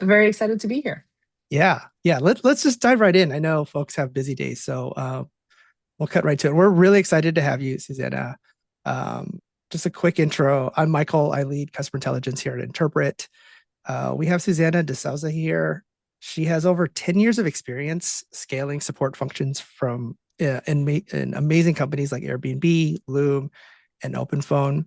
very excited to be here. Yeah. Let's just dive right in. I know folks have busy days, so we'll cut right to it. We're really excited to have you, Susanna. Um, just a quick intro. I'm Michael. I lead customer intelligence here at Interpret. We have Susana de Sousa here. She has over 10 years of experience scaling support functions from in amazing companies like Airbnb, Loom, and OpenPhone.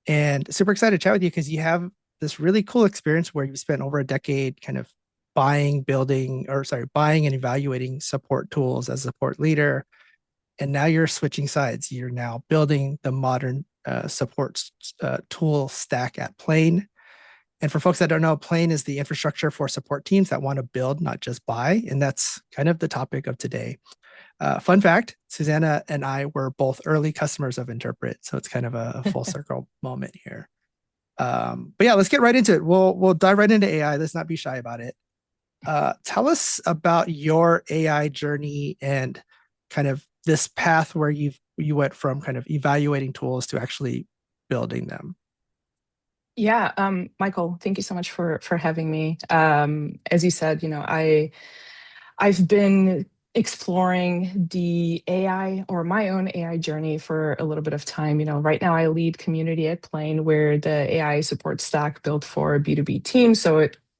And super excited to chat with you because you have this really cool experience where you spent over a decade kind of buying and evaluating support tools as a support leader. And now you're switching sides. You're now building the modern support tool stack at Plane. And for folks that don't know, Plane is the infrastructure for support teams that want to build, not just buy. And that's kind of the topic of today. Fun fact, Susanna and I were both early customers of Interpret. So it's kind of a full circle moment here. But yeah, let's get right into it. We'll dive right into AI. Let's not be shy about it. Tell us about your AI journey and kind of this path where you went from kind of evaluating tools to actually building them. Yeah, Michael, thank you so much for having me. As you said, I've been exploring the AI or my own AI journey for a little bit of time. Right now I lead community at Plane, where the AI support stack built for B2B teams.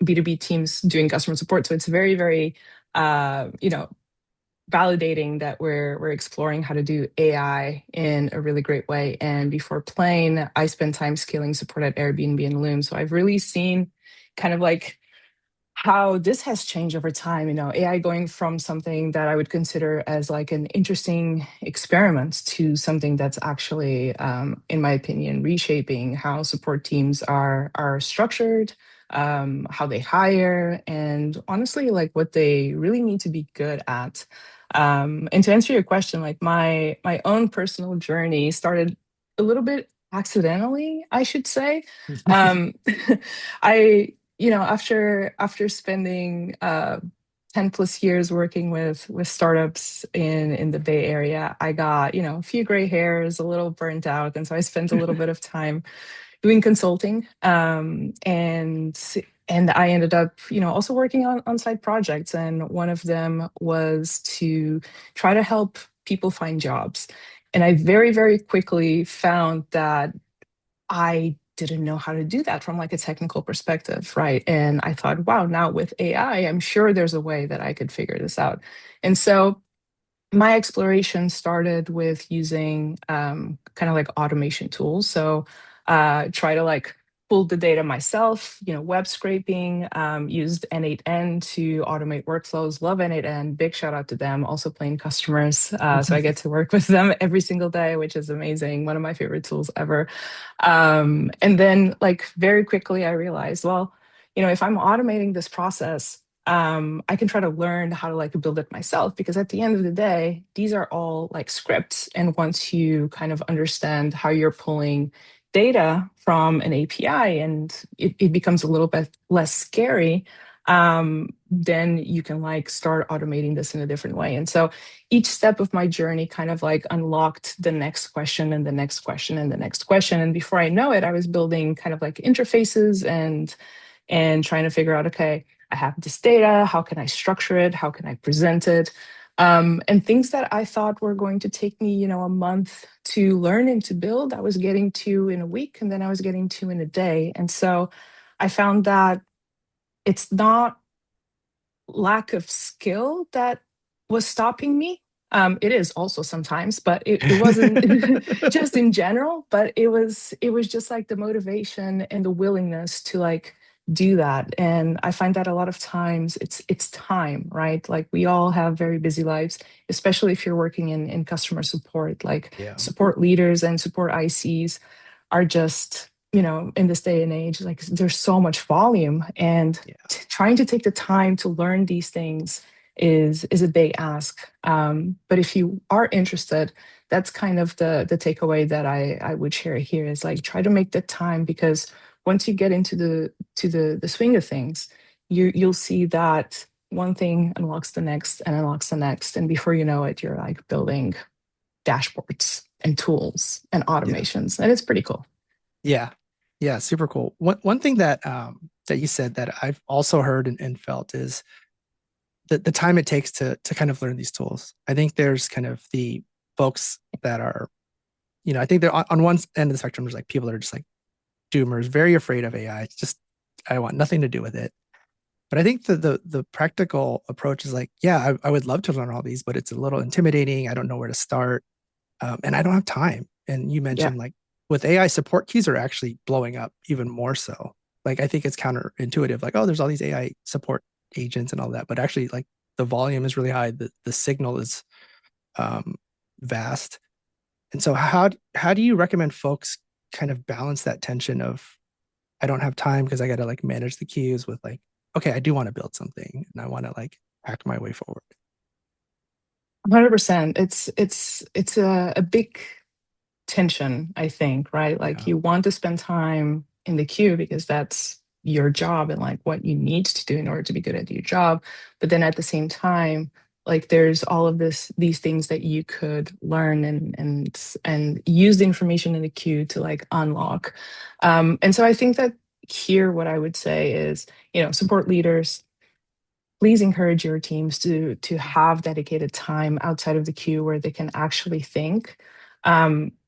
B2B teams doing customer support. So it's very, very validating that we're exploring how to do AI in a really great way. And before Plane, I spent time scaling support at Airbnb and Loom. So I've really seen kind of like how this has changed over time. AI going from something that I would consider as like an interesting experiment to something that's actually, in my opinion, reshaping how support teams are structured, how they hire, and honestly, like what they really need to be good at. And to answer your question, like my own personal journey started a little bit accidentally, I should say. Um, I after spending 10 plus years working with startups in the Bay Area, I got, a few gray hairs, a little burnt out. And so I spent a little bit of time doing consulting. And I ended up, also working on side projects. And one of them was to try to help people find jobs. And I very, very quickly found that I didn't know how to do that from like a technical perspective, right? And I thought, wow, now with AI, I'm sure there's a way that I could figure this out. And so my exploration started with using kind of like automation tools. So try to like pull the data myself, web scraping, used N8N to automate workflows. Love N8N. Big shout out to them. Also Plain customers. So I get to work with them every single day, which is amazing. One of my favorite tools ever. And then like very quickly I realized, well, if I'm automating this process, I can try to learn how to like build it myself, because at the end of the day, these are all like scripts. And once you kind of understand how you're pulling data from an API and it becomes a little bit less scary, then you can like start automating this in a different way. And so each step of my journey kind of like unlocked the next question and the next question and the next question. And before I know it, I was building kind of like interfaces and trying to figure out, okay, I have this data. How can I structure it? How can I present it? And things that I thought were going to take me, a month to learn and to build, I was getting to in a week, and then I was getting to in a day. And so I found that it's not lack of skill that was stopping me. It is also sometimes, but it wasn't just in general, but it was just like the motivation and the willingness to like do that. And I find that a lot of times it's time, right? Like we all have very busy lives, especially if you're working in customer support. Like Yeah. support leaders and support ICs are just, in this day and age, like there's so much volume, and Yeah. trying to take the time to learn these things is a big ask. But if you are interested, that's kind of the takeaway that I would share here is like try to make the time, because once you get into the swing of things, you'll see that one thing unlocks the next and unlocks the next, and before you know it, you're like building dashboards and tools and Yeah. automations, and it's pretty cool. Yeah. Yeah. Super cool. One thing that that you said that I've also heard and felt is the time it takes to kind of learn these tools. I think there's kind of the folks that are, I think they're on one end of the spectrum, there's like people that are just like doomers, very afraid of AI. It's just, I want nothing to do with it. But I think the practical approach is like, yeah, I would love to learn all these, but it's a little intimidating. I don't know where to start, and I don't have time. And you Yeah. mentioned like with AI, support queues are actually blowing up even more so. Like I think it's counterintuitive, like oh, there's all these AI support agents and all that, but actually like the volume is really high. The signal is um, vast. And so how do you recommend folks kind of balance that tension of I don't have time because I got to like manage the queues with like, okay, I do want to build something and I want to like hack my way forward. 100%. It's a big tension, I think, right? Like Yeah. you want to spend time in the queue because that's your job and like what you need to do in order to be good at your job. But then at the same time, like there's all of these things that you could learn and use the information in the queue to like unlock. And so I think that here what I would say is, support leaders, please encourage your teams to have dedicated time outside of the queue where they can actually think.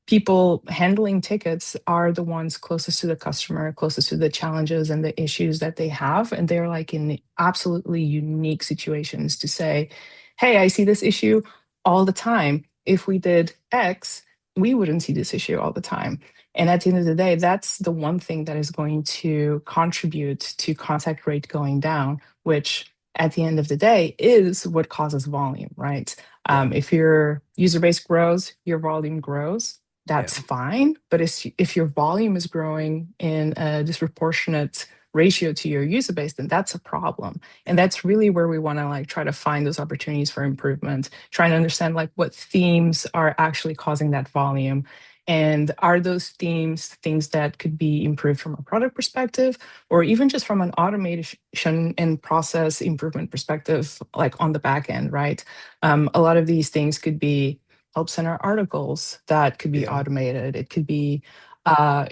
People handling tickets are the ones closest to the customer, closest to the challenges and the issues that they have, and they're like in absolutely unique situations to say, "Hey, I see this issue all the time. If we did X, we wouldn't see this issue all the time." And at the end of the day, that's the one thing that is going to contribute to contact rate going down, which at the end of the day is what causes volume, right? Yeah. If your user base grows, your volume grows. Yeah. That's fine. But if your volume is growing in a disproportionate ratio to your user base, then that's a problem. And Yeah. that's really where we want to like try to find those opportunities for improvement, trying to understand like what themes are actually causing that volume. And are those themes things that could be improved from a product perspective? Or even just from an automation and process improvement perspective, like on the back end, right? A lot of these things could be help center articles that could be Yeah. automated. It could be, a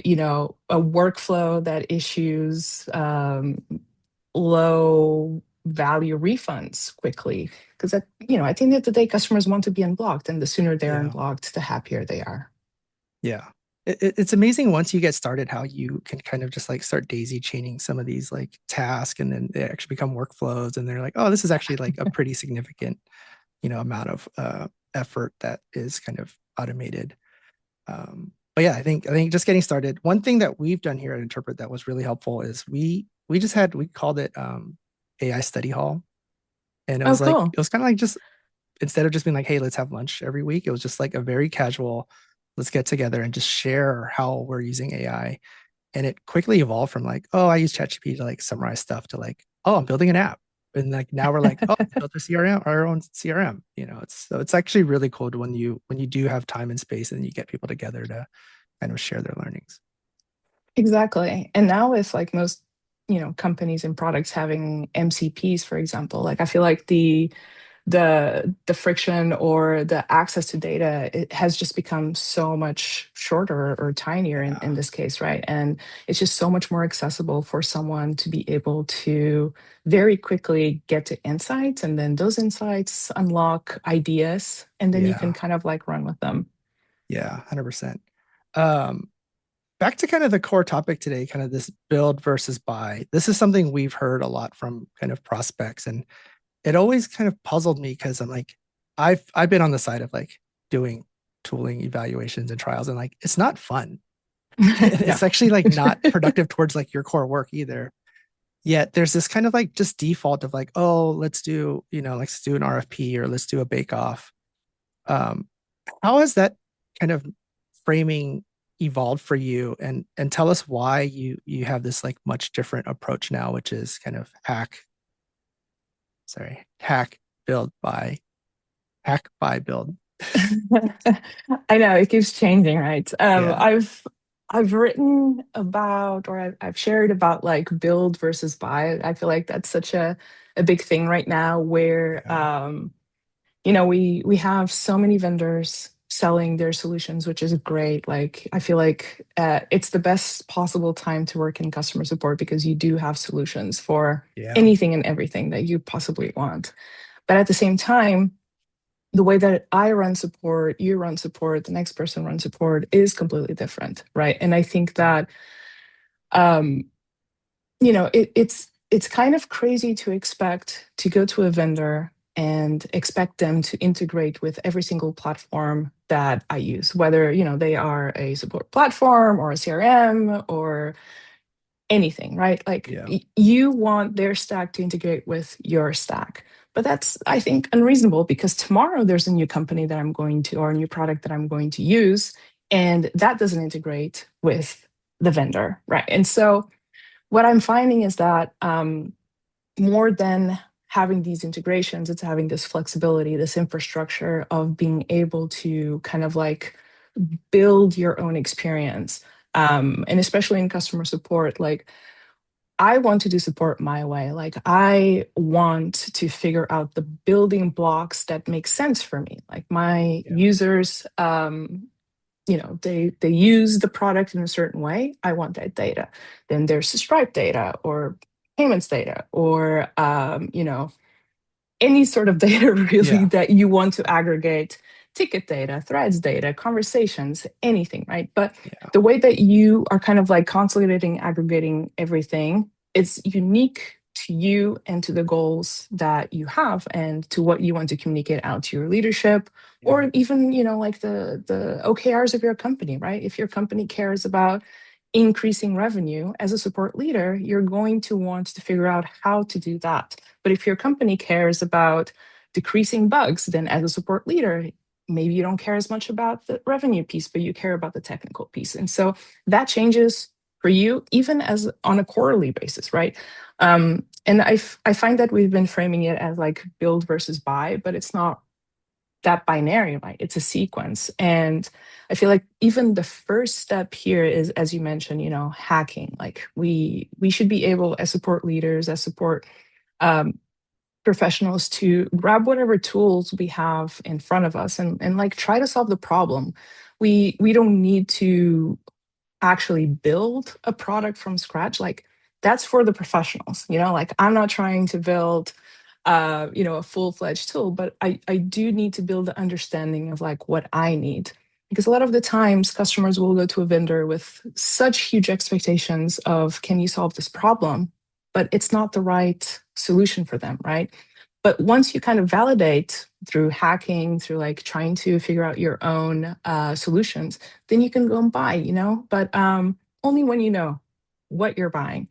workflow that issues low value refunds quickly. Because at the end of the day, customers want to be unblocked, and the sooner they're Yeah. unblocked, the happier they are. Yeah. It's amazing once you get started how you can kind of just like start daisy chaining some of these like tasks and then they actually become workflows and they're like, oh, this is actually like a pretty significant, amount of effort that is kind of automated. But yeah, I think just getting started. One thing that we've done here at Interpret that was really helpful is we called it AI study hall. And Oh, cool. it was kind of like just instead of just being like, hey, let's have lunch every week, it was just like a very casual, let's get together and just share how we're using AI. And it quickly evolved from like, oh, I use ChatGPT to like summarize stuff to like, oh, I'm building an app. And like now we're like, oh, built a CRM, our own CRM. It's actually really cool when you do have time and space and you get people together to kind of share their learnings. Exactly. And now with like most, companies and products having MCPs, for example, like I feel like the friction or the access to data, it has just become so much shorter or tinier in Yeah. this case, right? And it's just so much more accessible for someone to be able to very quickly get to insights, and then those insights unlock ideas, and then you can Yeah. kind of like run with them. Yeah. 100%. Um, Back to kind of the core topic today, kind of this build versus buy. This is something we've heard a lot from kind of prospects, and it always kind of puzzled me because I'm like, I've been on the side of like doing tooling evaluations and trials, and like it's not fun. No. It's actually like not productive towards like your core work either. Yet there's this kind of like just default of like, oh, let's do an RFP or let's do a bake off. Um, how has that kind of framing evolved for you and tell us why you have this like much different approach now, which is kind of hack build by hack buy build. I know it keeps changing, right? Yeah. I've written about, or I've shared about like build versus buy. I feel like that's such a big thing right now where Yeah. we have so many vendors, selling their solutions, which is great. Like, I feel like it's the best possible time to work in customer support because you do have solutions for Yeah. anything and everything that you possibly want. But at the same time, the way that I run support, you run support, the next person runs support is completely different, right? And I think that um, it's kind of crazy to expect to go to a vendor and expect them to integrate with every single platform that I use, whether they are a support platform or a CRM or anything, right? Like Yeah. you want their stack to integrate with your stack. But that's, I think, unreasonable because tomorrow there's a new company that I'm going to, or a new product that I'm going to use, and that doesn't integrate with the vendor, right? And so what I'm finding is that more than having these integrations, it's having this flexibility, this infrastructure of being able to kind of like build your own experience. And especially in customer support, like I want to do support my way. Like I want to figure out the building blocks that make sense for me. Like my Yeah. users, they use the product in a certain way. I want that data. Then there's the Stripe data or payments data or any sort of data really Yeah. that you want to aggregate, ticket data, threads data, conversations, anything, right? But Yeah. the way that you are kind of like consolidating, aggregating everything, it's unique to you and to the goals that you have and to what you want to communicate out to your leadership Yeah. or even like the OKRs of your company, right? If your company cares about increasing revenue as a support leader, you're going to want to figure out how to do that. But if your company cares about decreasing bugs, then as a support leader, maybe you don't care as much about the revenue piece, but you care about the technical piece. And so that changes for you, even as on a quarterly basis, right? And I find that we've been framing it as like build versus buy, but it's not that binary, right? It's a sequence. And I feel like even the first step here is, as you mentioned, hacking. Like we should be able, as support leaders, as support um, professionals, to grab whatever tools we have in front of us and like try to solve the problem. We don't need to actually build a product from scratch. Like that's for the professionals, like I'm not trying to build a full-fledged tool, but I do need to build the understanding of like what I need. Because a lot of the times customers will go to a vendor with such huge expectations of can you solve this problem, but it's not the right solution for them, right? But once you kind of validate through hacking, through like trying to figure out your own solutions, then you can go and buy, but only when you know what you're buying.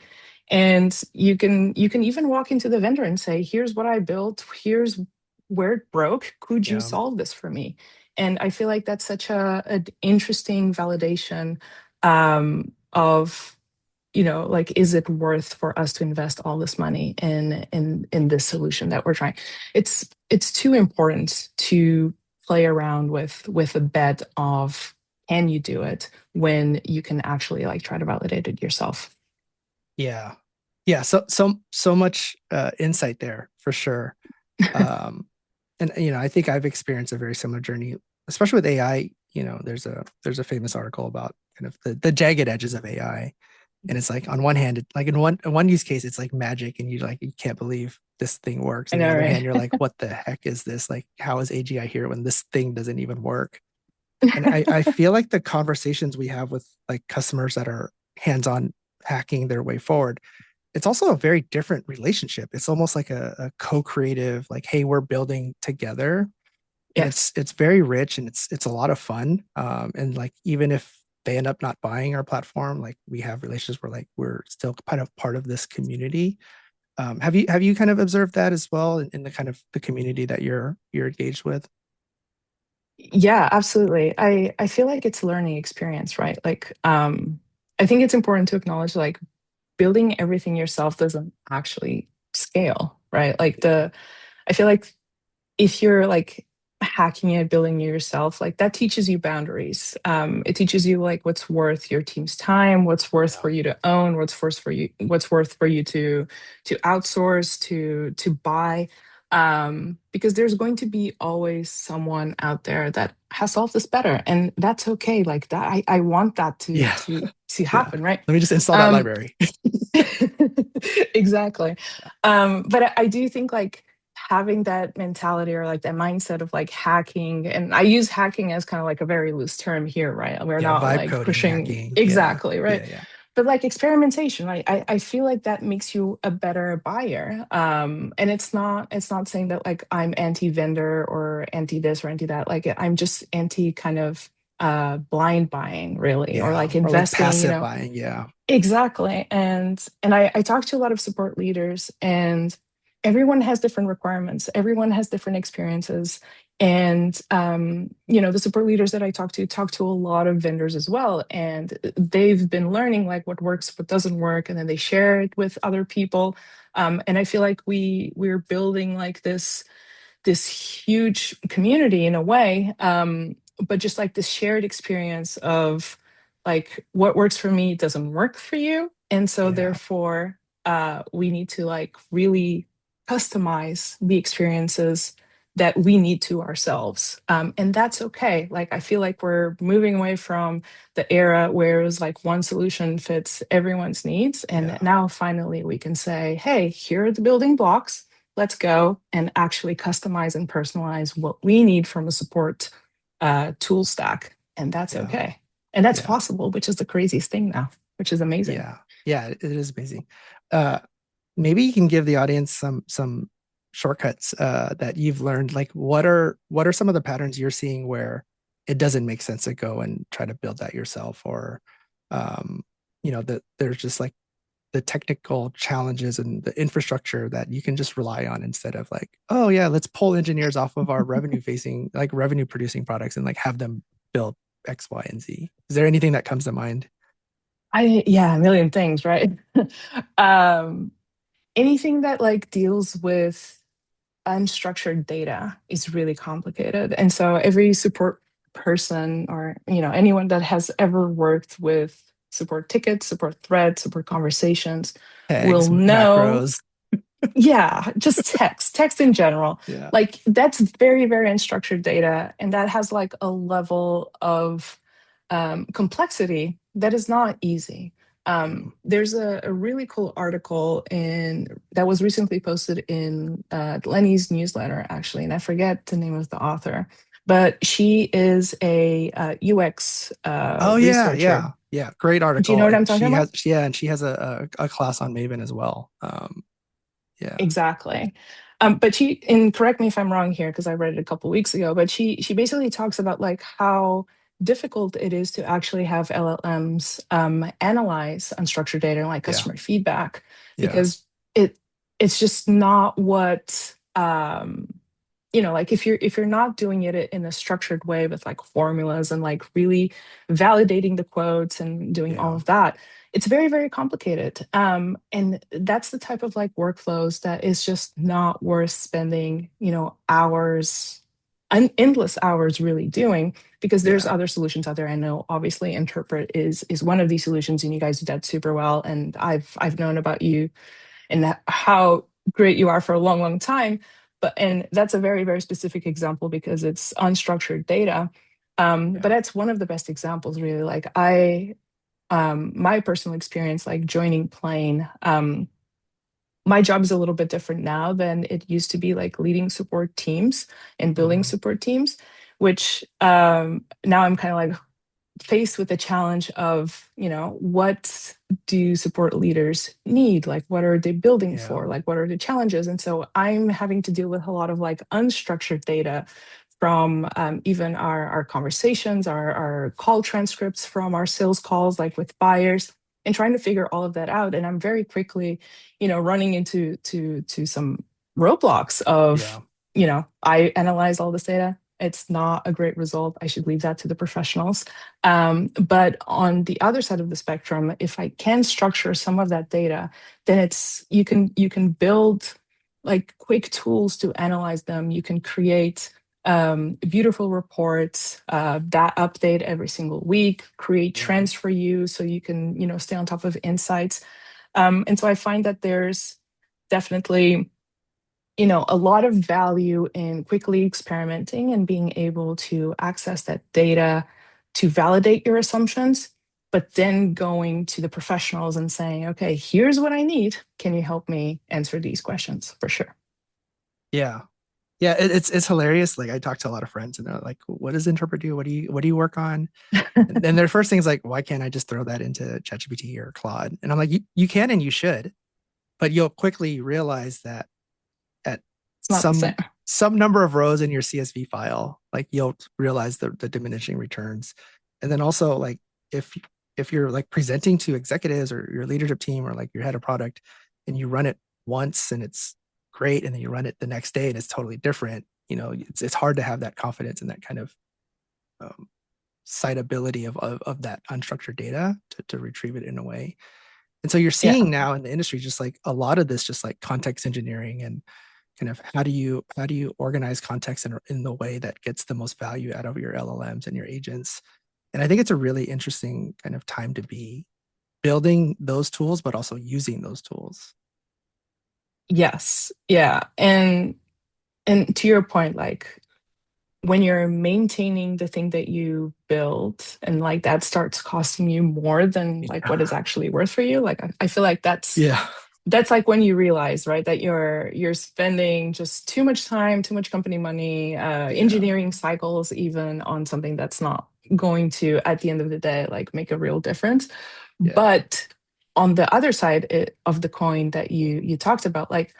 And you can even walk into the vendor and say, here's what I built, here's where it broke, could you Yeah. solve this for me? And I feel like that's such an interesting validation of like, is it worth for us to invest all this money in this solution that we're trying? It's too important to play around with a bet of can you do it when you can actually like try to validate it yourself. Yeah. Yeah. So much insight there for sure. Um, and I think I've experienced a very similar journey, especially with AI. There's a famous article about kind of the jagged edges of AI. And it's like on one hand, like in one use case, it's like magic, and you can't believe this thing works. I And the know, other right? hand, you're like, what the heck is this? Like, how is AGI here when this thing doesn't even work? And I feel like the conversations we have with like customers that are hands-on hacking their way forward, it's also a very different relationship. It's almost like a co-creative, like, hey, we're building together, and Yes. it's very rich, and it's a lot of fun. And like even if they end up not buying our platform, like we have relationships where like we're still kind of part of this community. Have you kind of observed that as well in the kind of the community that you're engaged with? Yeah, absolutely. I feel like it's a learning experience, right? Like I think it's important to acknowledge like building everything yourself doesn't actually scale, right? Like I feel like if you're like hacking it, building it yourself, like that teaches you boundaries. It teaches you like what's worth your team's time, what's worth Yeah. for you to own, what's worth for you to outsource, to buy. Because there's going to be always someone out there that has solved this better, and that's okay. Like that, I want that Yeah. to Yeah. happen, right? Let me just install that Um, library. exactly. But I do think like having that mentality or like that mindset of like hacking, and I use hacking as kind of like a very loose term here, right? We're Yeah. not Vibe like coding, pushing hacking. Yeah. exactly, right? Yeah. Yeah. But like experimentation, right? I feel like that makes you a better buyer. And it's not saying that like I'm anti vendor or anti this or anti that. Like I'm just anti kind of blind buying really, or Yeah. like Or like investing, passive buying. Yeah. exactly. And I talk to a lot of support leaders, and everyone has different requirements. Everyone has different experiences. And the support leaders that I talk to a lot of vendors as well. And they've been learning like what works, what doesn't work, and then they share it with other people. And I feel like we're building like this huge community in a way, but just like this shared experience of like what works for me doesn't work for you, and so Yeah. therefore we need to like really customize the experiences that we need to ourselves, and that's okay. Like I feel like we're moving away from the era where it was like one solution fits everyone's needs, and Yeah. now finally we can say, hey, here are the building blocks, let's go and actually customize and personalize what we need from a support tool stack. And that's Yeah. okay. And that's Yeah. possible, which is the craziest thing now, which is amazing. Yeah. Yeah. It is amazing. Uh, Maybe you can give the audience some shortcuts that you've learned. Like what are some of the patterns you're seeing where it doesn't make sense to go and try to build that yourself, or um, that there's just like the technical challenges and the infrastructure that you can just rely on instead of like, oh yeah, let's pull engineers off of our revenue facing, like revenue producing products and like have them build X, Y, and Z. Is there anything that comes to mind? Yeah, a million things, right? um, anything that like deals with unstructured data is really complicated. And so every support person, or anyone that has ever worked with support tickets, support threads, support conversations will Tags, know. macros. Yeah, just text in general. Yeah. Like that's very, very unstructured data. And that has like a level of complexity that is not easy. Yeah. There's a really cool article that was recently posted in Lenny's newsletter, actually, and I forget the name of the author, but she is a UX Oh yeah, researcher. yeah, yeah. Great Do you article, know what and I'm talking about? she has a class on Maven as well. Yeah, Exactly. But and correct me if I'm wrong here, because I read it a couple weeks ago, but she basically talks about like how difficult it is to actually have LLMs analyze unstructured data and like yeah, customer feedback, yeah, because it it's just not what like if you're not doing it in a structured way with like formulas and like really validating the quotes and doing all yeah, of that, it's very, very complicated. And that's the type of like workflows that is just not worth spending hours, endless hours really doing, because there's yeah, other solutions out there. I know obviously Interpret is one of these solutions, and you guys do that super well, and I've known about you and how great you are for a long, long time. And that's a very, very specific example because it's unstructured data. But yeah, that's one of the best examples, really. Like my personal experience, like joining Plane, my job is a little bit different now than it used to be, like leading support teams and building mhm, support teams, which now I'm kind of like faced with the challenge of, what do support leaders need? Like, what are they building yeah, for? Like, what are the challenges? And so I'm having to deal with a lot of like unstructured data from even our conversations, our call transcripts from our sales calls, like with buyers, and trying to figure all of that out. And I'm very quickly, running into to some roadblocks of, yeah, I analyze all this data. It's not a great result. I should leave that to the professionals. But on the other side of the spectrum, if I can structure some of that data, then you can build like quick tools to analyze them. You can create beautiful reports that update every single week, create yeah, trends for you so you can stay on top of insights. And so I find that there's definitely a lot of value in quickly experimenting and being able to access that data to validate your assumptions, but then going to the professionals and saying, okay, here's what I need. Can you help me answer these questions? For sure. Yeah. Yeah, it's hilarious. Like I talk to a lot of friends and they're like, what does Interpret do? What do you work on? And then their first thing is like, why can't I just throw that into ChatGPT or Claude? And I'm like, you can and you should, but you'll quickly realize that at It's not the same. some number of rows in your CSV file, like you'll realize the diminishing returns. And then also like if if you're like presenting to executives or your leadership team or like your head of product and you run it once and it's great and then you run it the next day and it's totally different, it's hard to have that confidence and that kind of um, citability of that unstructured data to retrieve it in a way. And so you're Yeah. seeing now in the industry just like a lot of this just like context engineering and kind of how do you organize context in the way that gets the most value out of your LLMs and your agents. And I think it's a really interesting kind of time to be building those tools, but also using those tools. Yes. Yeah. And to your point, like when you're maintaining the thing that you build and like that starts costing you more than like what is Yeah. actually worth for you, like I feel like Yeah. that's like when you realize, right, that you're spending just too much time, too much company money, Yeah. engineering cycles even on something that's not going to at the end of the day like make a real difference. Yeah. But on the other side of the coin that you talked about, like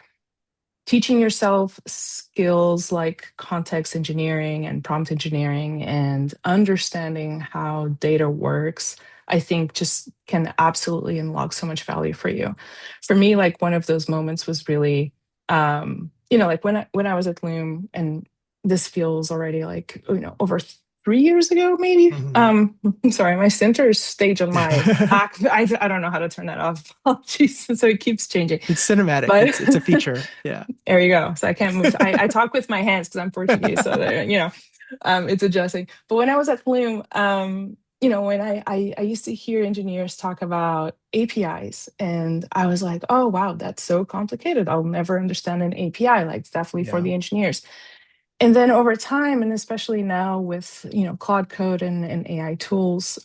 teaching yourself skills like context engineering and prompt engineering and understanding how data works, I think just can absolutely unlock so much value for you. For me, like one of those moments was really, like when I was at Loom, and this feels already like, over 3 years ago, maybe. Mhm. Sorry, my center stage on my Mac, I don't know how to turn that off. Oh, jeez. So it keeps changing. It's cinematic. But It's a feature. Yeah. there you go. So I can't move. I talk with my hands because I'm Portuguese, so it's adjusting. But when I was at Bloom, when I used to hear engineers talk about APIs, and I was like, oh wow, that's so complicated. I'll never understand an API. Like it's definitely for Yeah. the engineers. And then over time, and especially now with Claude Code and AI tools,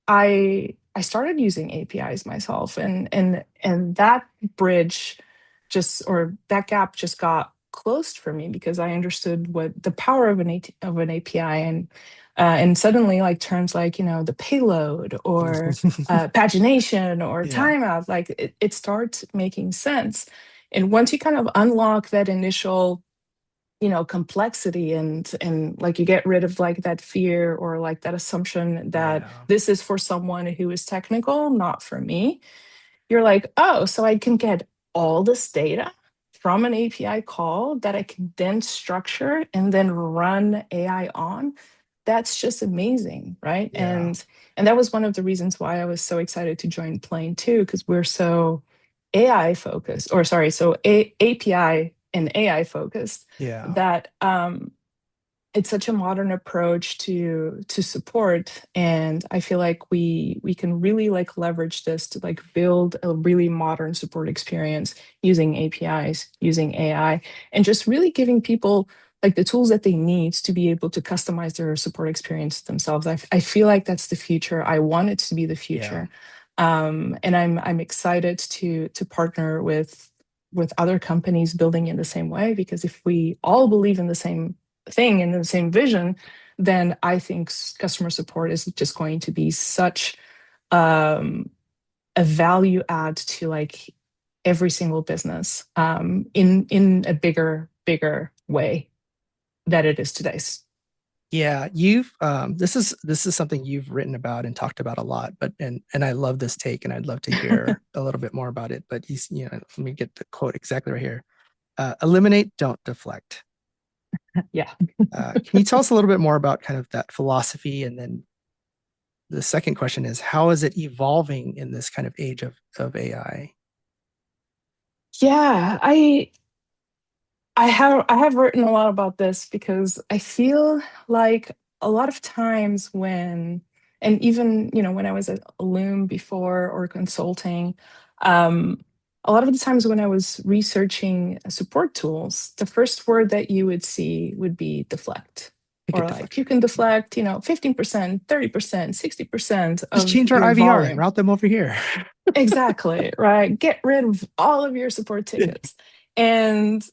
I started using APIs myself, and that bridge or that gap just got closed for me because I understood what the power of an API, and suddenly like terms like the payload or pagination or Yeah. timeout, like it starts making sense. And once you kind of unlock that initial complexity, and like you get rid of like that fear or like that assumption that Yeah. this is for someone who is technical, not for me. You're like, oh, so I can get all this data from an API call that I can then structure and then run AI on. That's just amazing, right? Yeah. And that was one of the reasons why I was so excited to join Plane too, because we're so AI focused, or sorry, so API and AI focused, Yeah. that it's such a modern approach to support, and I feel like we can really like leverage this to like build a really modern support experience using APIs, using AI, and just really giving people like the tools that they need to be able to customize their support experience themselves. I feel like that's the future. I want it to be the Yeah. future. And I'm excited to partner with other companies building in the same way, because if we all believe in the same thing and the same vision, then I think customer support is just going to be such um, a value add to like every single business, in a bigger way that it is today. Yeah, you've this is something you've written about and talked about a lot, but and I love this take and I'd love to hear a little bit more about it. But let me get the quote exactly right here. Eliminate, don't deflect. Yeah. Can you tell us a little bit more about kind of that philosophy? And then the second question is, how is it evolving in this kind of age of AI? Yeah, I have written a lot about this because I feel like a lot of times when, and even when I was at Loom before or consulting, um, a lot of the times when I was researching support tools, the first word that you would see would be deflect. Or Ticket like you deflection. can deflect, 15%, 30%, 60% Just of change our your IVR and volume. route them over here. Exactly, right? Get rid of all of your support tickets. And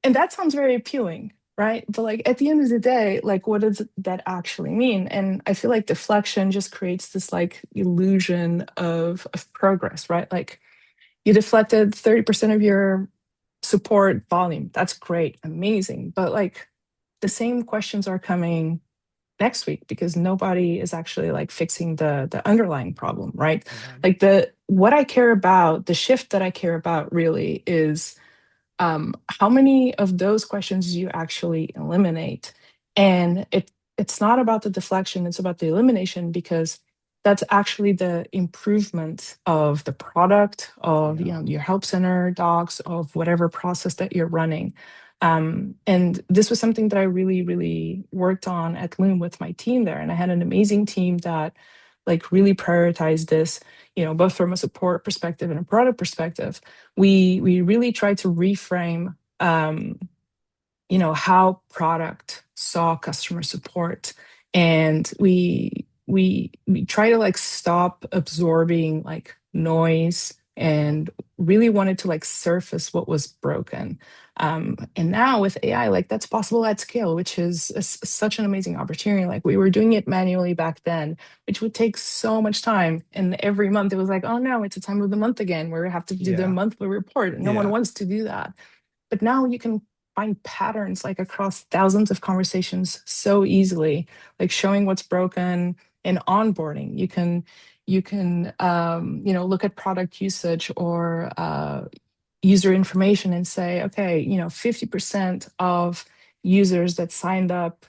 and that sounds very appealing, right? But like at the end of the day, like what does that actually mean? And I feel like deflection just creates this like illusion of progress, right? Like you deflected 30% of your support volume. That's great, amazing. But like the same questions are coming next week because nobody is actually like fixing the underlying problem, right? Yeah. Like the what I care about, the shift that I care about really is how many of those questions do you actually eliminate? And it's not about the deflection, it's about the elimination because that's actually the improvement of the product of Yeah. your help center docs of whatever process that you're running. And this was something that I really, really worked on at Loom with my team there. And I had an amazing team that like really prioritized this, both from a support perspective and a product perspective. We really try to reframe how product saw customer support, and we try to like stop absorbing like noise Yeah. and really wanted to like surface what was broken. And now with AI, like that's possible at scale, which is such an amazing opportunity. Like we were doing it manually back then, which would take so much time. And every month it was like, oh no, it's a time of the month again where we have to do the Yeah. monthly report. And no one Yeah. wants to do that. But now you can find patterns like across thousands of conversations so easily, like showing what's broken in onboarding. You can look at product usage or user information and say, okay, 50% of users that signed up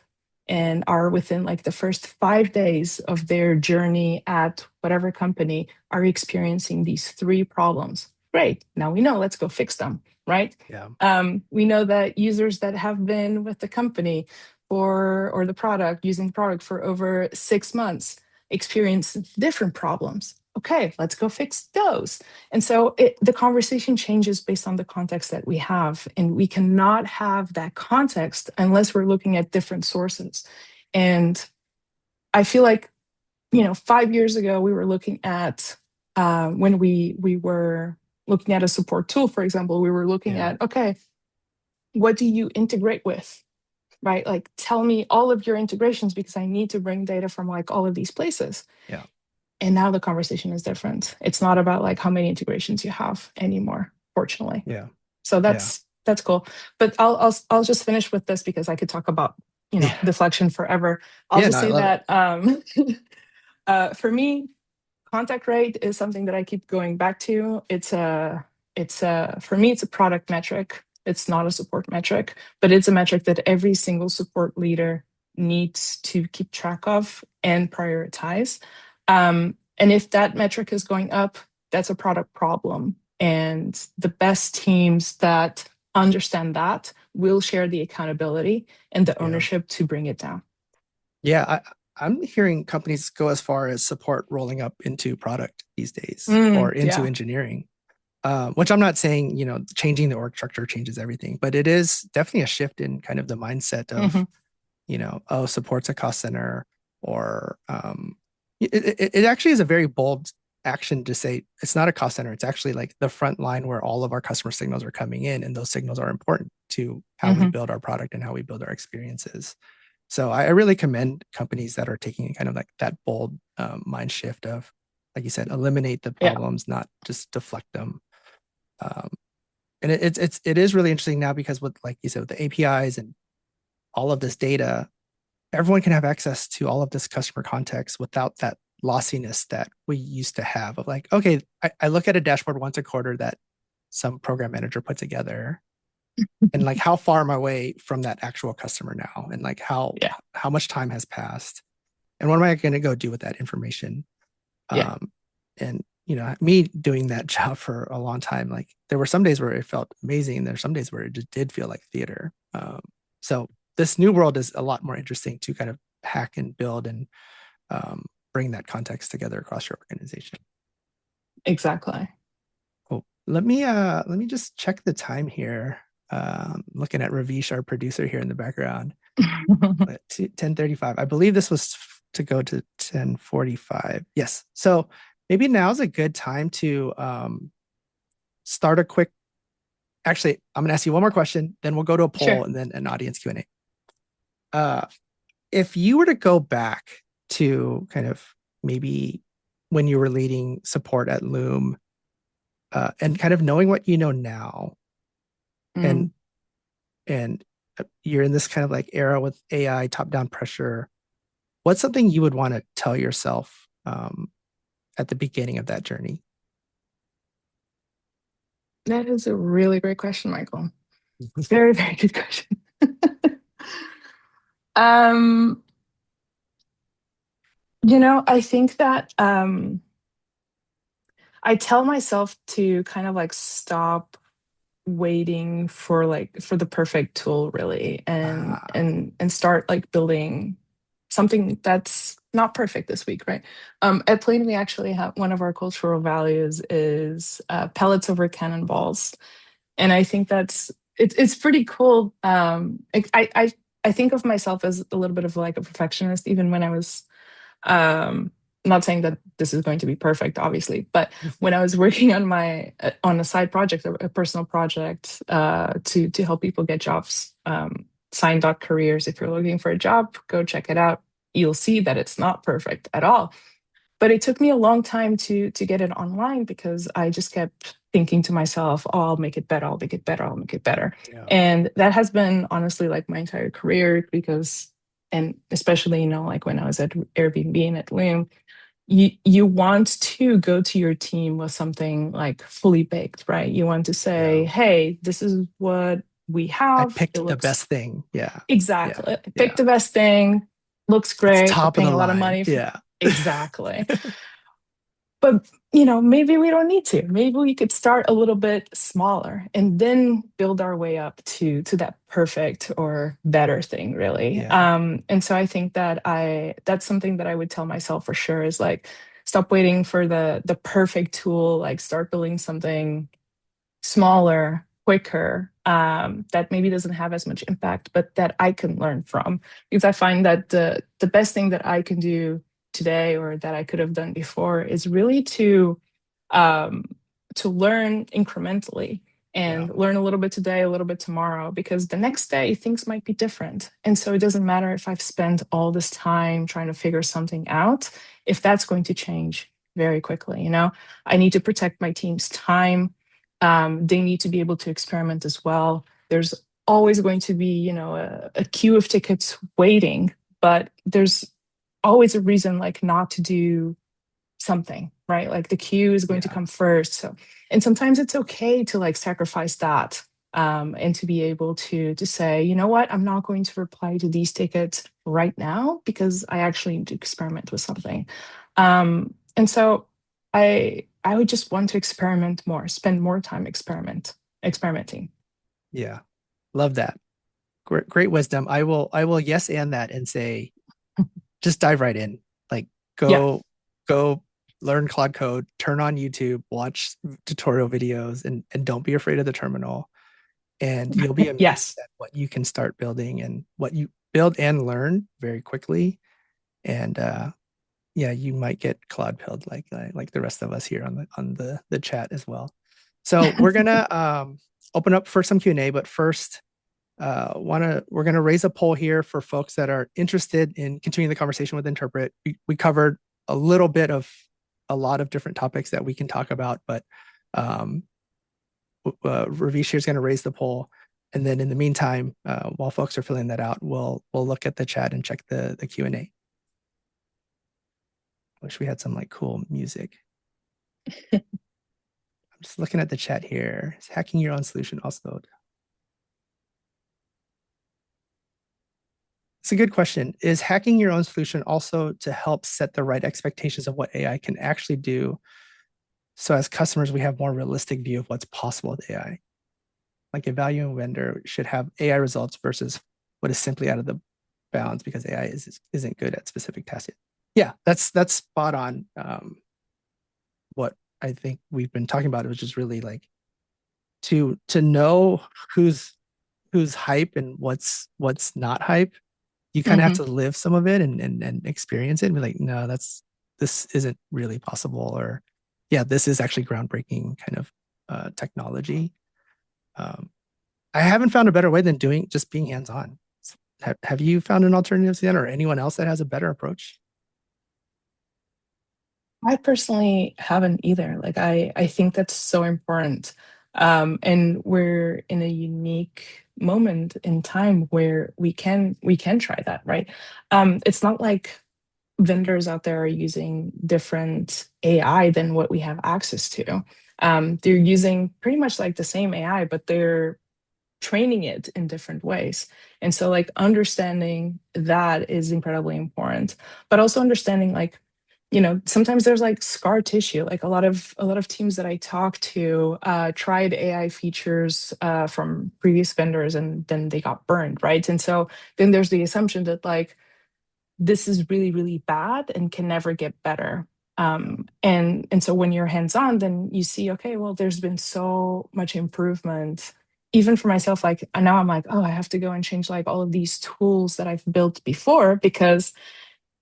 and are within like the first 5 days of their journey at whatever company are experiencing these three problems. Great. Now we know, let's go fix them, right? Yeah. We know that users that have been with the company or the product, using the product for over 6 months, experience different problems. Okay, let's go fix those. And so the conversation changes based on the context that we have. And we cannot have that context unless we're looking at different sources. And I feel like, 5 years ago, we were looking at when we were looking at a support tool, for example, we were looking Yeah. at, okay, what do you integrate with? Right? Like tell me all of your integrations because I need to bring data from like all of these places. Yeah. And now the conversation is different. It's not about like how many integrations you have anymore, fortunately. Yeah. So Yeah. that's cool. But I'll just finish with this because I could talk about Yeah. deflection forever. I'll Yeah. No, just I say love it. that for me, contact rate is something that I keep going back to. It's for me, it's a product metric. It's not a support metric, but it's a metric that every single support leader needs to keep track of and prioritize. And if that metric is going up, that's a product problem. And the best teams that understand that will share the accountability and the Yeah. ownership to bring it down. Yeah. I'm hearing companies go as far as support rolling up into product these days or into Yeah. engineering. Which I'm not saying, changing the org structure changes everything, but it is definitely a shift in kind of the mindset of, Hmm. oh, support's a cost center, or it actually is a very bold action to say it's not a cost center. It's actually like the front line where all of our customer signals are coming in, and those signals are important to how we Hmm. build our product and how we build our experiences. So I really commend companies that are taking kind of like that bold mind shift of, like you said, eliminate the Yeah. problems, not just deflect them. Um, and it is really interesting now because with, like you said, with the APIs and all of this data, everyone can have access to all of this customer context without that lossiness that we used to have of like, okay, I look at a dashboard once a quarter that some program manager put together, and like how far am I away from that actual customer now, and like Yeah. how much time has passed, and what am I going to go do with that information? Yeah. um, and me doing that job for a long time, like there were some days where it felt amazing, and there's some days where it just did feel like theater. So this new world is a lot more interesting to kind of hack and build and bring that context together across your organization. Exactly. Cool. Let me just check the time here. Looking at Ravish, our producer here in the background. 10:35. I believe this was to go to 10:45. Yes. So maybe now's a good time to start a quick. Actually, I'm gonna ask you one more question, then we'll go to a poll Sure. and then an audience Q&A. If you were to go back to kind of maybe when you were leading support at Loom, and kind of knowing what you know now, and Mm. and you're in this kind of like era with AI, top-down pressure, what's something you would want to tell yourself at the beginning of that journey? That is a really great question, Michael. Very, very good question. um, I think that I tell myself to kind of like stop waiting for the perfect tool really Ah, and start like building something that's not perfect this week, right? At Plain, we actually have one of our cultural values is pellets over cannonballs, and I think it's pretty cool. I think of myself as a little bit of like a perfectionist, even when I was um not saying that this is going to be perfect, obviously, but when I was working on my on a side project, a personal project, to help people get jobs, sign.careers. If you're looking for a job, go check it out. You'll see that it's not perfect at all, but it took me a long time to get it online because I just kept thinking to myself, oh, I'll make it better, I'll make it better, I'll make it better. yeah, And that has been honestly like my entire career because, and especially, like when I was at Airbnb and at Loom, you want to go to your team with something like fully baked, right? You want to yeah. say, hey, this is what we I have. It picked the looks best thing. Yeah, yeah, exactly, pick yeah. the best thing, looks It's great. We're top of paying the a lot of line. money for Yeah, exactly. But maybe we don't need to. Maybe we could start a little bit smaller and then build our way up to that perfect or better thing, really. yeah, And so I think that that's something that I would tell myself for sure is like stop waiting for the perfect tool, like start building something smaller, quicker, that maybe doesn't have as much impact, but that I can learn from. Because I find that the best thing that I can do today or that I could have done before is really um, to learn incrementally yeah, and learn a little bit today, a little bit tomorrow, because the next day things might be different. And so it doesn't matter if I've spent all this time trying to figure something out, if that's going to change very quickly. I need to protect my team's time. They need to be able to experiment as well. There's always going to be, a queue of tickets waiting, but there's always a reason like not to do something, right? Like the queue is going to yeah, come first. So, and sometimes it's okay to like sacrifice that, and to be able to say, you know what, I'm not going to reply to these tickets right now because I actually need to experiment with something. And so I would just want to experiment more, spend more time experimenting. yeah. Love that. Great wisdom. I will yes and that and say just dive right in. Like Yeah. go learn Claude Code, turn on YouTube, watch tutorial videos, and don't be afraid of the terminal. And you'll be amazed Yes. at what you can start building and what you build and learn very quickly. And yeah, you might get Claude pilled like the rest of us here on the chat as well. So we're gonna open up for some Q&A, but first we're going to raise a poll here for folks that are interested in continuing the conversation with Interpret. We covered a little bit of a lot of different topics that we can talk about, but um, Ravish here is going to raise the poll. And then in the meantime, while folks are filling that out, we'll look at the chat and check the Q&A. I wish we had some like cool music. I'm just looking at the chat here. Is hacking your own solution also? It's a good question. Is hacking your own solution also to help set the right expectations of what AI can actually do? So as customers, we have more realistic view of what's possible with AI. Like a value vendor should have AI results versus what is simply out of the bounds because AI isn't good at specific tasks. Yeah, that's spot on. What I think we've been talking about, which is really like to know who's who's hype and what's not hype. You kind of have Hmm. to live some of it and experience it and be like, no, this isn't really possible, or yeah, this is actually groundbreaking kind of technology. Um, I haven't found a better way than doing just being hands on. Have you found an alternative to that, or anyone else that has a better approach? I personally haven't either. Like I think that's so important. And we're in a unique moment in time where we can try that, right? It's not like vendors out there are using different AI than what we have access to. They're using pretty much like the same AI, but they're training it in different ways. And so like understanding that is incredibly important, but also understanding like, sometimes there's like scar tissue. Like a lot of teams that I talk to tried AI features from previous vendors and then they got burned, right? And so then there's the assumption that like this is really, really bad and can never get better. Yeah. And so when you're hands-on, then you see, okay, well, there's been so much improvement. Even for myself, like now I'm like, oh, I have to go and change like all of these tools that I've built before because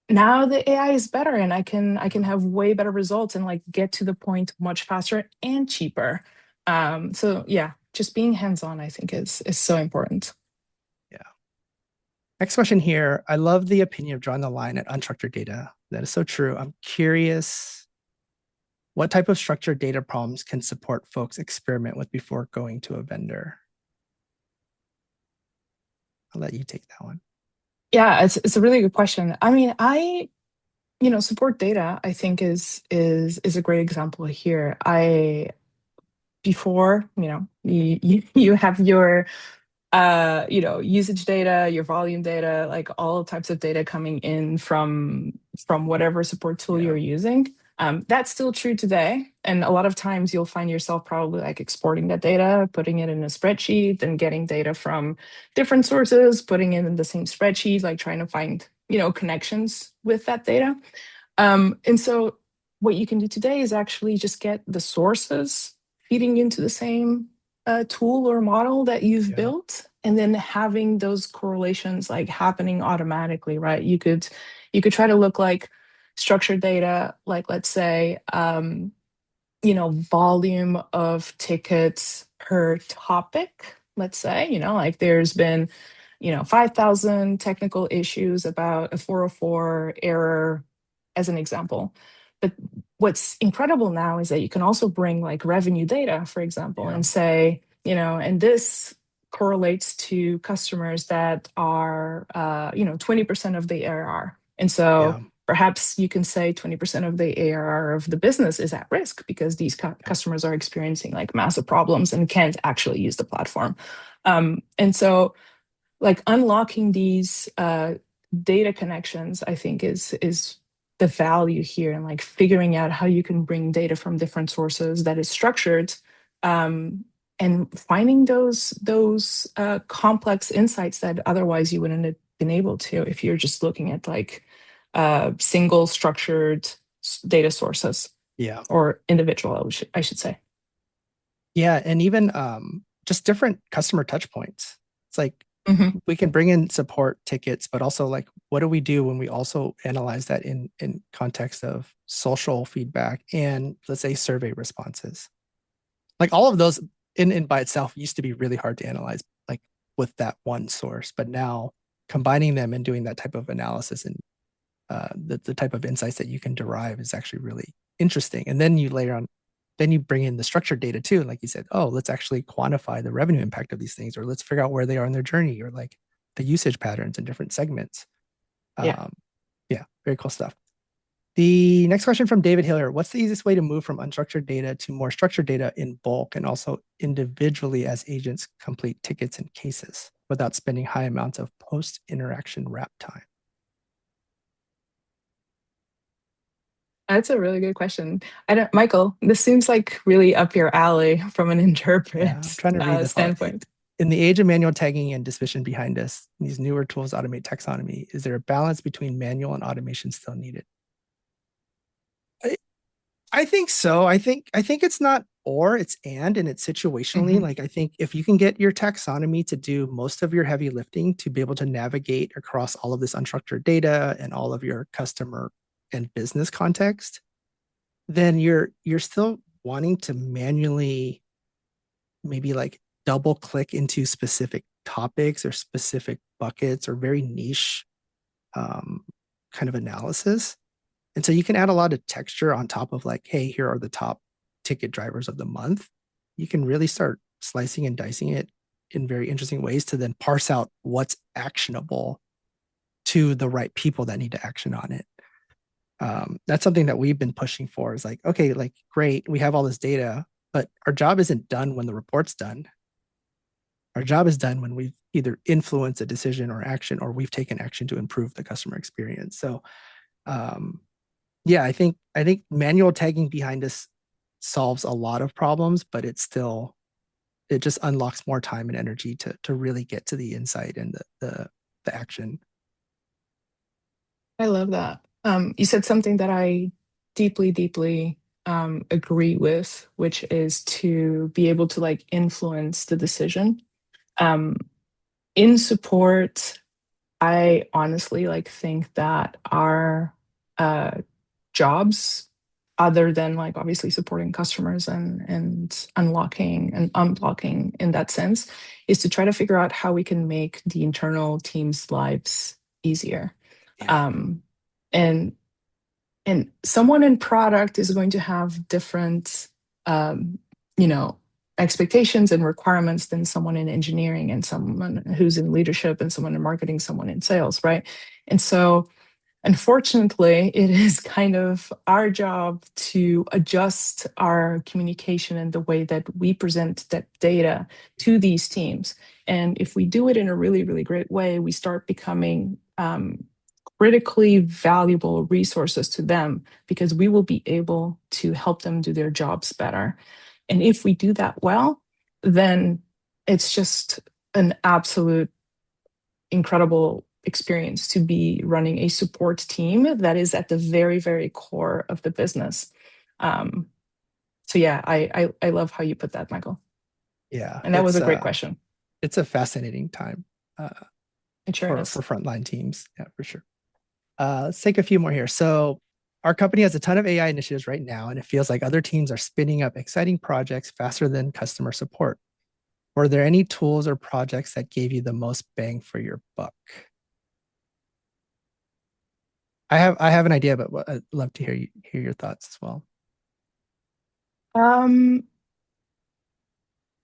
now the AI is better and I can have way better results and like get to the point much faster and cheaper. So yeah, just being hands-on, I think is so important. Yeah. Next question here. I love the opinion of drawing the line at unstructured data. That is so true. I'm curious, what type of structured data problems can support folks experiment with before going to a vendor? I'll let you take that one. Yeah, it's a really good question. I mean, support data, I think is a great example here. I before, you have your usage data, your volume data, like all types of data coming in from whatever support tool Yeah. you're using. That's still true today. And a lot of times you'll find yourself probably like exporting that data, putting it in a spreadsheet, and getting data from different sources, putting it in the same spreadsheet, like trying to find, connections with that data. And so what you can do today is actually just get the sources feeding into the same tool or model that you've Yeah. built, and then having those correlations like happening automatically, right? You could try to look like structured data, like let's say volume of tickets per topic, let's say, like there's been 5,000 technical issues about a 404 error, as an example. But what's incredible now is that you can also bring like revenue data, for example, Yeah. and say, and this correlates to customers that are, 20% of the ARR. And so Yeah. perhaps you can say 20% of the ARR of the business is at risk because these customers are experiencing like massive problems and can't actually use the platform. And so like unlocking these data connections, I think is the value here, and like figuring out how you can bring data from different sources that is structured, um, and finding those complex insights that otherwise you wouldn't have been able to if you're just looking at like single structured data sources, Yeah. or individual, I should say. Yeah. And even just different customer touch points. It's like Hmm. we can bring in support tickets, but also like what do we do when we also analyze that in context of social feedback and let's say survey responses? Like all of those in by itself used to be really hard to analyze, like with that one source. But now combining them and doing that type of analysis and the type of insights that you can derive is actually really interesting. And then you layer on, then you bring in the structured data too. Like you said, oh, let's actually quantify the revenue impact of these things, or let's figure out where they are in their journey, or like the usage patterns in different segments. Yeah. Um, yeah, very cool stuff. The next question from David Hiller: what's the easiest way to move from unstructured data to more structured data in bulk and also individually as agents complete tickets and cases without spending high amounts of post interaction wrap time? That's a really good question. I don't, Michael, this seems like really up your alley from an Yeah, I'm interpret trying to read this all. standpoint. In the age of manual tagging and decision behind us, these newer tools automate taxonomy. Is there a balance between manual and automation still needed? I, I think so. I think it's not or, it's and it's situationally. Mhm. Like, I think if you can get your taxonomy to do most of your heavy lifting to be able to navigate across all of this unstructured data and all of your customer and business context, then you're still wanting to manually maybe like double click into specific topics or specific buckets or very niche um, kind of analysis. And so you can add a lot of texture on top of like, hey, here are the top ticket drivers of the month. You can really start slicing and dicing it in very interesting ways to then parse out what's actionable to the right people that need to action on it. That's something that we've been pushing for is like, okay, like, great, we have all this data, but our job isn't done when the report's done. Our job is done when we've either influenced a decision or action, or we've taken action to improve the customer experience. So, um, yeah, I think manual tagging behind us solves a lot of problems, but it just unlocks more time and energy to really get to the insight and the action. I love that. You said something that I deeply, deeply agree with, which is to be able to like influence the decision. Um, in support, I honestly like think that our uh, jobs, other than like obviously supporting customers and unlocking and unblocking in that sense, is to try to figure out how we can make the internal teams' lives easier. Yeah. Um, and and someone in product is going to have different um, you know expectations and requirements than someone in engineering and someone who's in leadership and someone in marketing, someone in sales, right? And so unfortunately, it is kind of our job to adjust our communication and the way that we present that data to these teams. And if we do it in a really, really great way, we start becoming critically valuable resources to them because we will be able to help them do their jobs better. And if we do that well, then it's just an absolute incredible experience to be running a support team that is at the very, very core of the business. Um, so yeah, I love how you put that, Michael. Yeah, And that was a great question. it's a fascinating time uh, It sure for is. frontline teams. Yeah, for sure. Let's take a few more here. So our company has a ton of AI initiatives right now, and it feels like other teams are spinning up exciting projects faster than customer support. Were there any tools or projects that gave you the most bang for your buck? I have an idea, but I'd love to hear your thoughts as well. Um,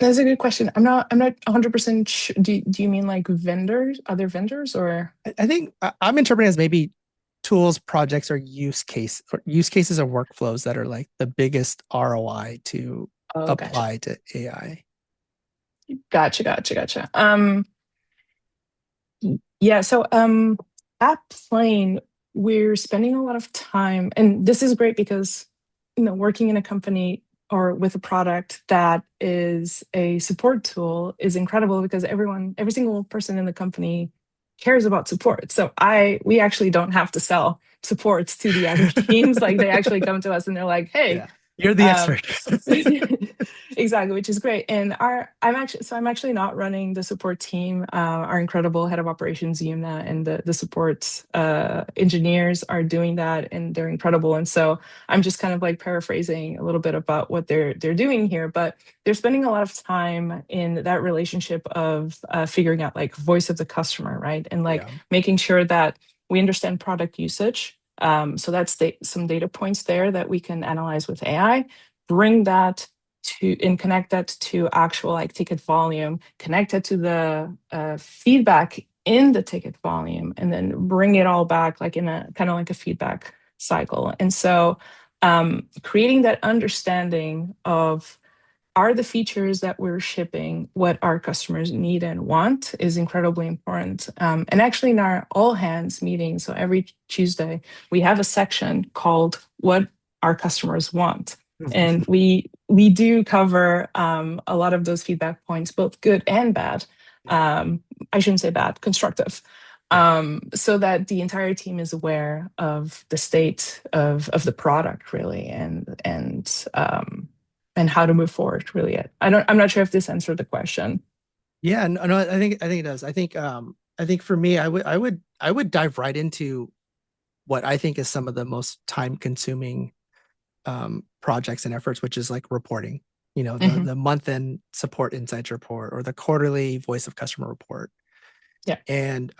that's a good question. I'm not 100% sure. Do you mean like vendors, other vendors, or? I think I'm interpreting as maybe tools, projects, or use cases or workflows that are like the biggest ROI to Oh, gotcha. apply to AI. Gotcha. Yeah, so at Plane, we're spending a lot of time, and this is great because working in a company or with a product that is a support tool is incredible because every single person in the company cares about support. So we actually don't have to sell supports to the other teams. Like they actually come to us and they're like, "Hey, Yeah, you're the um, expert. exactly, which is great. And I'm actually not running the support team. Our incredible head of operations, Yumna, and the support engineers are doing that, and they're incredible. And so I'm just kind of like paraphrasing a little bit about what they're doing here, but they're spending a lot of time in that relationship of figuring out like voice of the customer, right, and like Yeah, making sure that we understand product usage. So that's some data points there that we can analyze with AI, bring that to and connect that to actual like ticket volume, connect it to the feedback in the ticket volume, and then bring it all back like in a kind of like a feedback cycle. And so creating that understanding of are the features that we're shipping what our customers need and want is incredibly important. And actually, in our all hands meeting, so every Tuesday, we have a section called What Our Customers Want. And we do cover a lot of those feedback points, both good and bad. yeah, Um, I shouldn't say bad, constructive. yeah. So that the entire team is aware of the state of the product, really, and and how to move forward. Really, I'm not sure if this answered the question. Yeah, no, I think it does. I think for me, I would dive right into what I think is some of the most time consuming projects and efforts, which is like reporting. Hmm. The month end support insights report or the quarterly voice of customer report. Yeah. And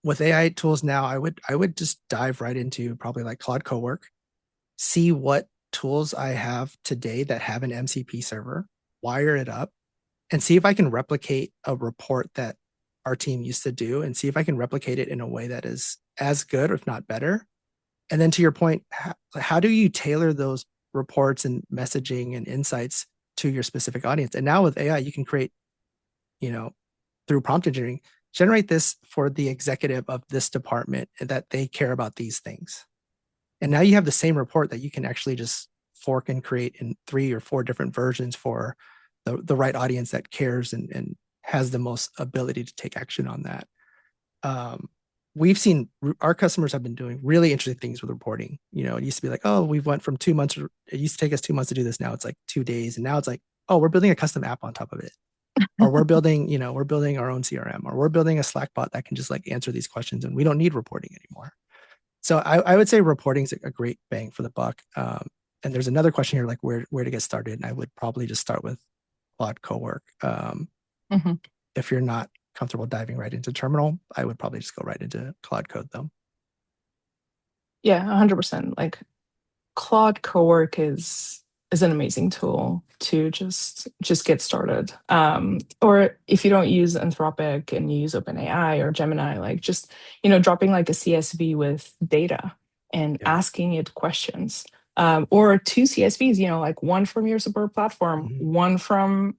with AI tools now, I would just dive right into probably like Claude Cowork, see what tools I have today that have an MCP server, wire it up, and see if I can replicate a report that our team used to do and see if I can replicate it in a way that is as good, if not better. And then to your point, how do you tailor those reports and messaging and insights to your specific audience? And now with AI, you can create, you know, through prompt engineering, generate this for the executive of this department that they care about these things. And now you have the same report that you can actually just fork and create in 3 or 4 different versions for the right audience that cares and has the most ability to take action on that. Um, we've seen our customers have been doing really interesting things with reporting. It used to be like, oh, we went from 2 months. It used to take us 2 months to do this. Now it's like 2 days. And now it's like, oh, we're building a custom app on top of it. Or we're building our own CRM, or we're building a Slack bot that can just like answer these questions and we don't need reporting anymore. So I would say reporting is a great bang for the buck. And there's another question here, like where to get started. And I would probably just start with Claude Cowork. Hmm. If you're not comfortable diving right into terminal, I would probably just go right into Claude Code though. Yeah, 100%. Like Claude Cowork is an amazing tool to just get started. Or if you don't use Anthropic and you use OpenAI or Gemini, like just dropping like a CSV with data and Yeah. asking it questions. Or two CSVs, like one from your support platform, Mhm. one from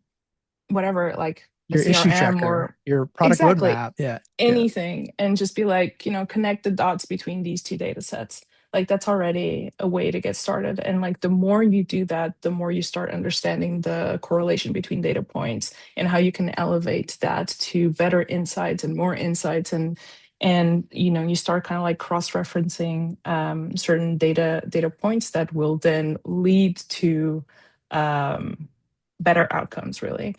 whatever, like the Your issue CRM tracker, or your product exactly roadmap. Yeah. Yeah. anything, and just be like, connect the dots between these two data sets. Like that's already a way to get started. And like the more you do that, the more you start understanding the correlation between data points and how you can elevate that to better insights and more insights, and you start kind of like cross-referencing certain data points that will then lead to um, better outcomes, really.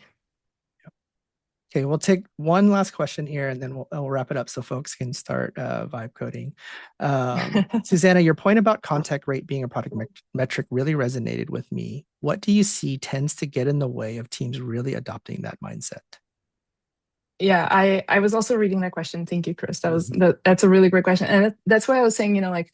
Okay, we'll take one last question here and then we'll wrap it up so folks can start vibe coding. Susanna, your point about contact rate being a product metric really resonated with me. What do you see tends to get in the way of teams really adopting that mindset? Yeah, I was also reading that question. Thank you, Chris. Mhm. That's a really great question, and that's why I was saying, like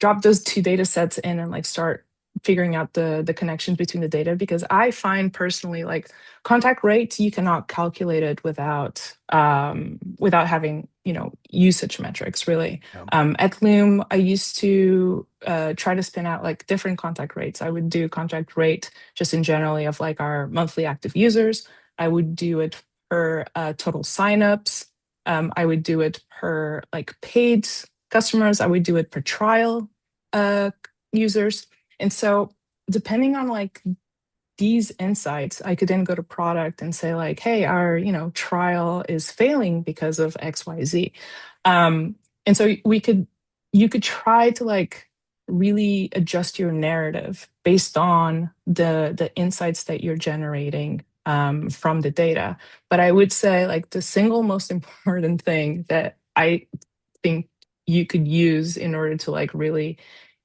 drop those two data sets in and like start figuring out the connections between the data, because I find personally like contact rate you cannot calculate it without having usage metrics, really. Yeah. At Loom I used to try to spin out like different contact rates. I would do contact rate just in generally of like our monthly active users. I would do it per total signups. I would do it per like paid customers. I would do it per trial uh, users. And so depending on like these insights, I could then go to product and say like, hey, our trial is failing because of XYZ. And so you could try to like really adjust your narrative based on the insights that you're generating from the data. But I would say like the single most important thing that I think you could use in order to like really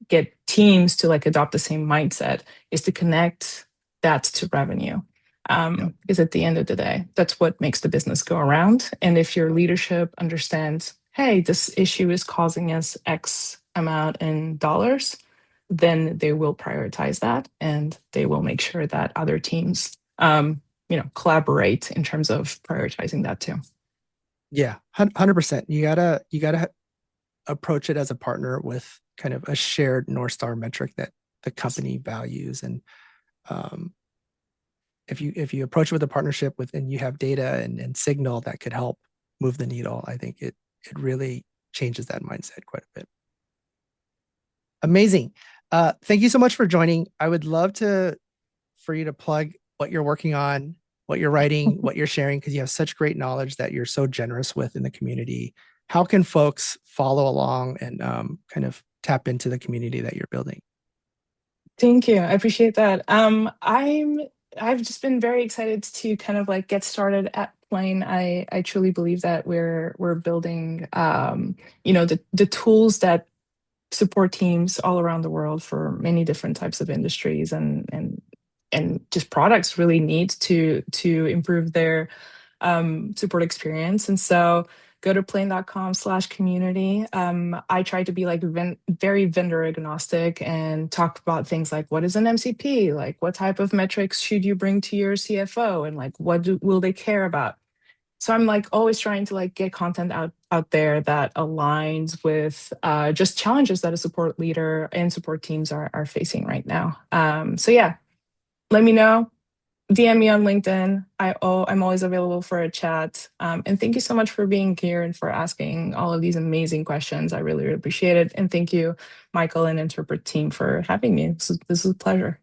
get teams to like adopt the same mindset is to connect that to revenue. Yeah. Because at the end of the day, that's what makes the business go around. And if your leadership understands, hey, this issue is causing us X amount in dollars, then they will prioritize that and they will make sure that other teams, collaborate in terms of prioritizing that too. Yeah. 100%. You gotta approach it as a partner with kind of a shared North Star metric that the company values. And um, if you approach it with a partnership with and you have data and signal that could help move the needle, I think it really changes that mindset quite a bit. Amazing. Thank you so much for joining. I would love to for you to plug what you're working on, what you're writing, what you're sharing, because you have such great knowledge that you're so generous with in the community. How can folks follow along and kind of tap into the community that you're building? Thank you. I appreciate that. I've just been very excited to kind of like get started at Plane. I truly believe that we're building the tools that support teams all around the world for many different types of industries and just products really need to improve their support experience. And so go to plane.com/community. I try to be like very vendor agnostic and talk about things like what is an MCP, like what type of metrics should you bring to your CFO, and like will they care about. So I'm like always trying to like get content out there that aligns with just challenges that a support leader and support teams are facing right now. So yeah, let me know. DM me on LinkedIn. I'm always available for a chat. And thank you so much for being here and for asking all of these amazing questions. I really, really appreciate it. And thank you, Michael and Interpret team, for having me. This is a pleasure.